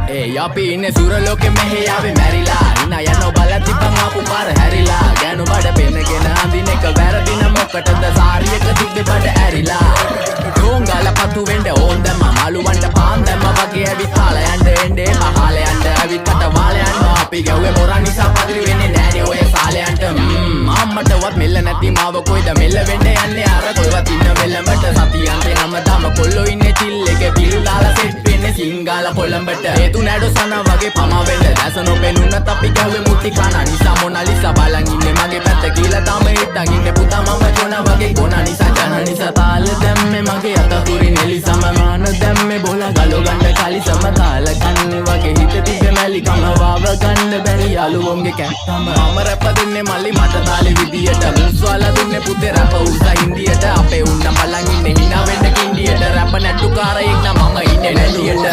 අපි ඉන්නේ සුරලෝකෙ මෙහෙ ආවේ මැරිලා ඉනා යනෝ බලන් තිබ්බන් ආපු පාර හැරිලා ගෑනු බඩ පෙන්නගෙන අඳින එක වැරදින මොකටද සාරියක තිබ්බේ බඩ ඇරිලා ඩෝංගල පතු වෙන්න ඕන් දැම්ම මාළුවන්ට පාන් දැම්ම වගේ ඇවිත් කාල යන්න එන්නේ මහාල යන්න ඇවිත් කට වාල යන්න අපි ගැව්වේ මොරන් නිසා පදිරි වෙන්නේ නෑනේ ඔය සාලයන්ට අම්මටවත් මෙල්ල නැති මාව කොයිද මෙල්ල වෙන්න යන්නේ අර කොයිවත් ඉන්න වෙලමට සතියන්තේ හැමදාම කොල්ලෝ ඉන්නේ චිල් එකේ පිල් දාලා සෙට් වෙන්නේ සිංගාල කොළඹට හේතු නැඩෝ සන වගේ පම වෙන්න දැස නොපෙනුනත් අපි ගැව්වේ මුටි කන නිසා මොනාලිසා බලන් ඉන්නේ මගේ පැත්ත කියලා තාම හිටන් ඉන්නේ පුතා මම ජොන වගේ ගොන නිසා ජන නිසා තාල දැම්මේ මගේ අතතුරින් එලිසම මාන දැම්මේ බොල ගලෝ ගන්න කලි සම තාල කන්නේ වගේ හිත තිබ්බේ මැලි කම වාව ගන්න බැරි යාළුවෝන්ගේ කැත්තම මම රැප දෙන්නේ මල්ලි මට තාලේ විදියට මුස්වාලා දුන්නේ පුතේ රැප උසා ඉන්දියට අපේ උන්න බලන් ඉන්නේ hina වෙන්න කින්ඩියට රැප නැට්ටු කාරයෙක් නම් මම ඉන්නේ නැලියට